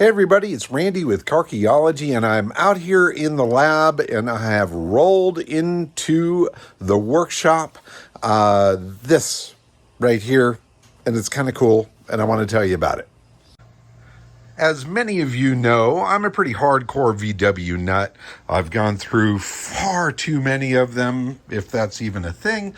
Hey everybody, it's Randy with Carchaeology, and I'm out here in the lab, and I have rolled into the workshop this right here, and it's kind of cool, and I want to tell you about it. As many of you know, I'm a pretty hardcore VW nut. I've gone through far too many of them, if that's even a thing.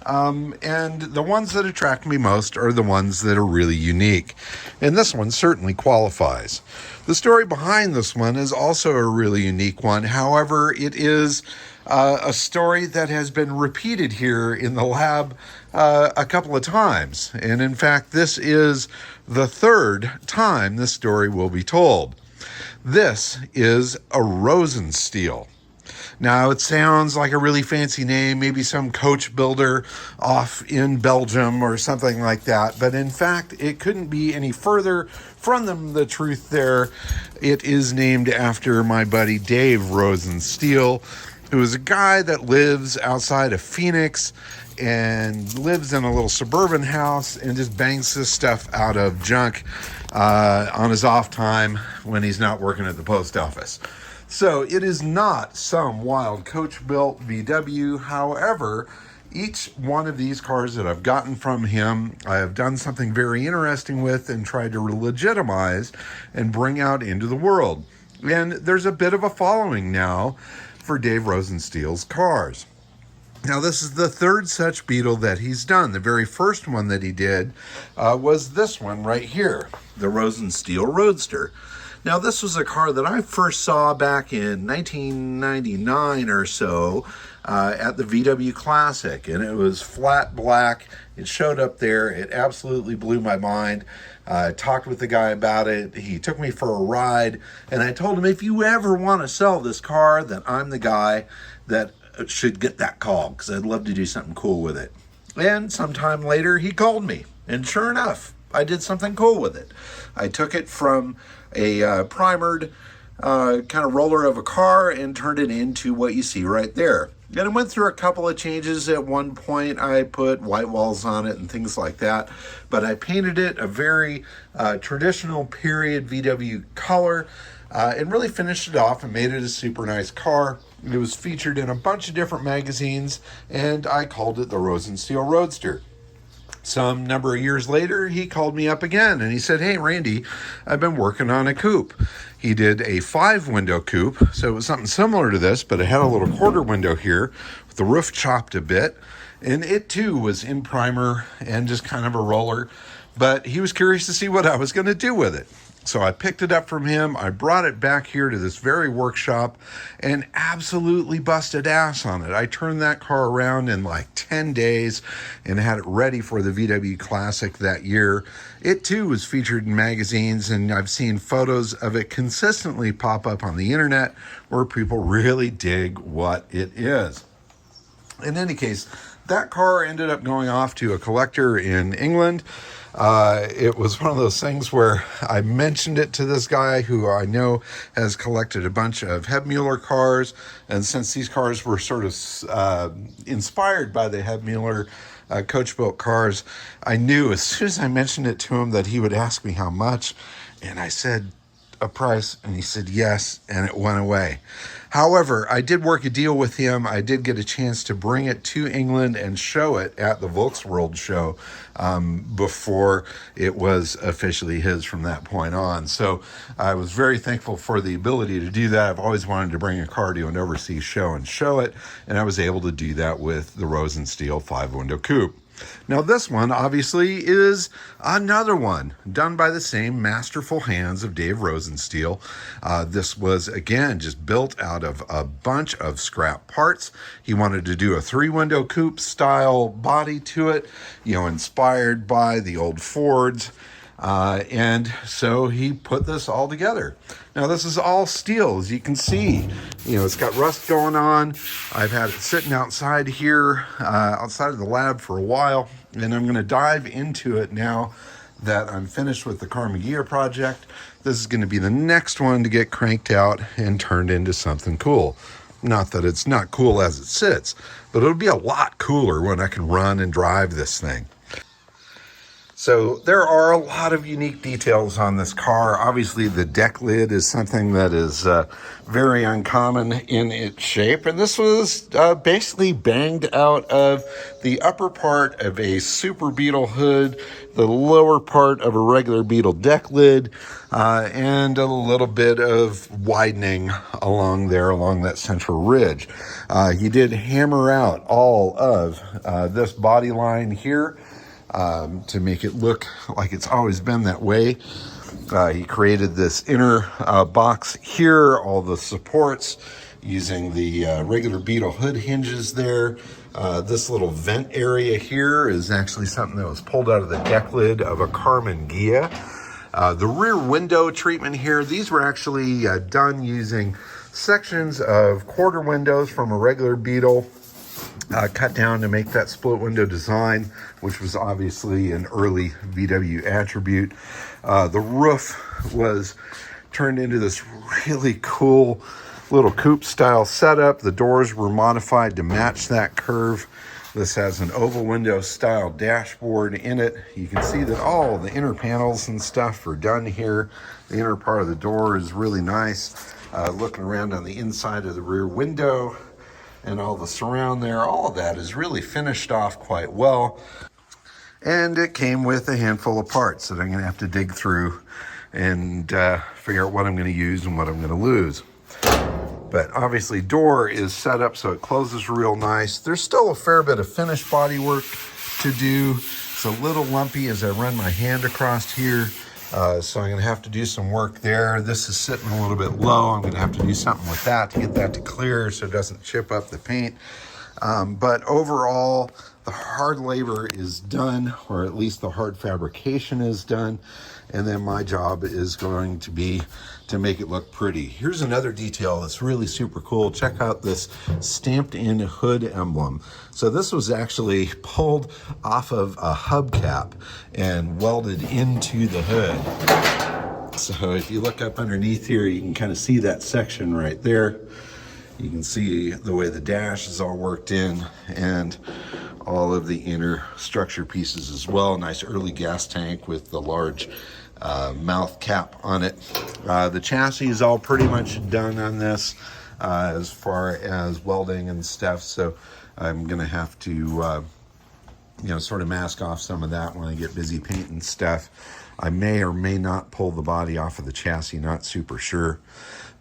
And the ones that attract me most are the ones that are really unique. And this one certainly qualifies. The story behind this one is also a really unique one. However, it is a story that has been repeated here in the lab a couple of times. And in fact, this is the third time this story will be told. This is a Rosenstiel. Now, it sounds like a really fancy name, maybe some coach builder off in Belgium or something like that. But in fact, it couldn't be any further from the truth there. It is named after my buddy Dave Rosenstiel, who is a guy that lives outside of Phoenix and lives in a little suburban house and just bangs this stuff out of junk on his off time when he's not working at the post office. So it is not some wild coach-built VW. However, each one of these cars that I've gotten from him, I have done something very interesting with and tried to legitimize and bring out into the world. And there's a bit of a following now for Dave Rosenstiel's cars. Now, this is the third such Beetle that he's done. The very first one that he did was this one right here, the Rosenstiel Roadster. Now, this was a car that I first saw back in 1999 or so at the VW Classic, and it was flat black. It showed up there. It absolutely blew my mind. I talked with the guy about it. He took me for a ride, and I told him, if you ever want to sell this car, then I'm the guy that should get that call, because I'd love to do something cool with it. And sometime later, he called me, and sure enough, I did something cool with it. I took it from a primered kind of roller of a car and turned it into what you see right there. And it went through a couple of changes. At one point, I put white walls on it and things like that. But I painted it a very traditional period VW color and really finished it off and made it a super nice car. It was featured in a bunch of different magazines, and I called it the Rosenstiel Roadster. Some number of years later, he called me up again and he said, hey, Randy, I've been working on a coupe. He did a 5-window coupe, so it was something similar to this, but it had a little quarter window here with the roof chopped a bit. And it too was in primer and just kind of a roller, but he was curious to see what I was going to do with it. So I picked it up from him. I brought it back here to this very workshop and absolutely busted ass on it. I turned that car around in like 10 days and had it ready for the VW Classic that year. It too was featured in magazines, and I've seen photos of it consistently pop up on the internet where people really dig what it is. In any case, that car ended up going off to a collector in England. It was one of those things where I mentioned it to this guy who I know has collected a bunch of Hebmuller cars. And since these cars were sort of inspired by the Hebmuller coach-built cars, I knew as soon as I mentioned it to him that he would ask me how much. And I said a price, and he said yes, and it went away. However, I did work a deal with him. I did get a chance to bring it to England and show it at the Volksworld show before it was officially his from that point on. So I was very thankful for the ability to do that. I've always wanted to bring a car to an overseas show and show it, and I was able to do that with the Rosenstiel 5-window coupe. Now, this one obviously is another one done by the same masterful hands of Dave Rosenstiel. This was, again, just built out of a bunch of scrap parts. He wanted to do a 3-window coupe style body to it, inspired by the old Fords. And so he put this all together. Now, this is all steel, as you can see. It's got rust going on. I've had it sitting outside here, outside of the lab for a while, and I'm going to dive into it now that I'm finished with the Carchaeology project. This is going to be the next one to get cranked out and turned into something cool. Not that it's not cool as it sits, but it'll be a lot cooler when I can run and drive this thing. So there are a lot of unique details on this car. Obviously, the deck lid is something that is very uncommon in its shape. And this was basically banged out of the upper part of a Super Beetle hood, the lower part of a regular Beetle deck lid, and a little bit of widening along that central ridge. He did hammer out all of this body line here to make it look like it's always been that way. He created this inner box here, all the supports using the regular Beetle hood hinges there. This little vent area here is actually something that was pulled out of the deck lid of a Carmen Ghia. The rear window treatment here, these were actually done using sections of quarter windows from a regular Beetle, cut down to make that split window design, which was obviously an early VW attribute. The roof was turned into this really cool little coupe style setup. The doors were modified to match that curve. This has an oval window style dashboard in it. You can see that all the inner panels and stuff are done here. The inner part of the door is really nice. Looking around on the inside of the rear window and all the surround there, all of that is really finished off quite well. And it came with a handful of parts that I'm going to have to dig through and figure out what I'm going to use and what I'm going to lose. But obviously door is set up so it closes real nice. There's still a fair bit of finished body work to do. It's a little lumpy as I run my hand across here. So I'm going to have to do some work there. This is sitting a little bit low. I'm going to have to do something with that to get that to clear so it doesn't chip up the paint. But overall, the hard labor is done, or at least the hard fabrication is done. And then my job is going to be to make it look pretty. Here's another detail that's really super cool. Check out this stamped in hood emblem. So this was actually pulled off of a hubcap and welded into the hood. So if you look up underneath here, you can kind of see that section right there. You can see the way the dash is all worked in and all of the inner structure pieces as well. Nice early gas tank with the large mouth cap on it. The chassis is all pretty much done on this as far as welding and stuff. So I'm going to have to, sort of mask off some of that when I get busy painting stuff. I may or may not pull the body off of the chassis, not super sure.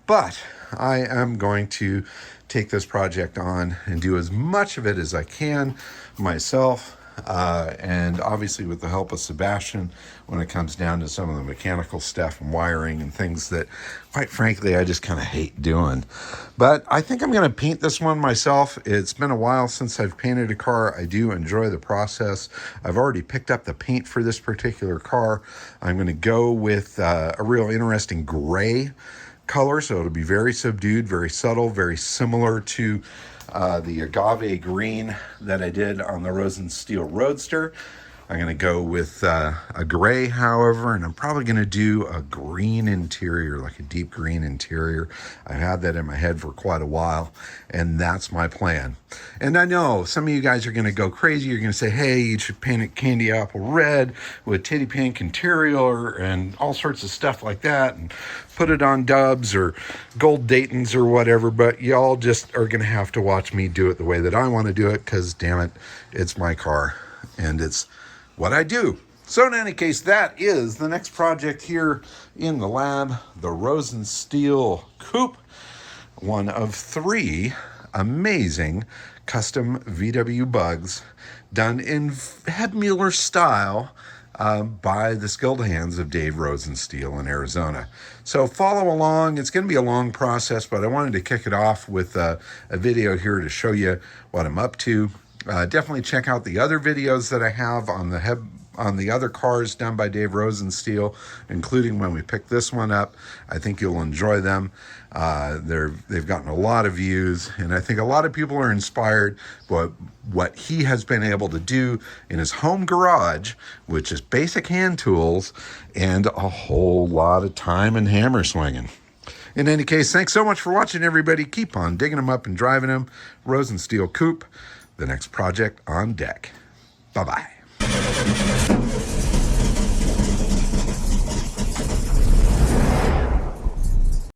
But I am going to take this project on and do as much of it as I can myself. And obviously with the help of Sebastian when it comes down to some of the mechanical stuff and wiring and things that, quite frankly, I just kind of hate doing. But I think I'm going to paint this one myself. It's been a while since I've painted a car. I do enjoy the process. I've already picked up the paint for this particular car. I'm going to go with a real interesting gray color, so it'll be very subdued, very subtle, very similar to the agave green that I did on the Rosen Steel Roadster. I'm going to go with a gray, however, and I'm probably going to do a green interior, like a deep green interior. I've had that in my head for quite a while, and that's my plan. And I know some of you guys are going to go crazy. You're going to say, hey, you should paint it candy apple red with titty pink interior and all sorts of stuff like that, and put it on Dubs or gold Daytons or whatever, but y'all just are going to have to watch me do it the way that I want to do it, because damn it, it's my car and it's what I do. So in any case, that is the next project here in the lab, the Rosen Steel Coupe, one of 3 amazing custom VW bugs done in Hebmuller style by the skilled hands of Dave Rosensteel in Arizona. So follow along. It's going to be a long process, but I wanted to kick it off with a video here to show you what I'm up to. Definitely check out the other videos that I have on the other cars done by Dave Rosensteel, including when we picked this one up. I think you'll enjoy them. They've gotten a lot of views, and I think a lot of people are inspired by what he has been able to do in his home garage, which is basic hand tools and a whole lot of time and hammer swinging. In any case, thanks so much for watching, everybody. Keep on digging them up and driving them. Rosensteel Coupe, the next project on deck. Bye-bye.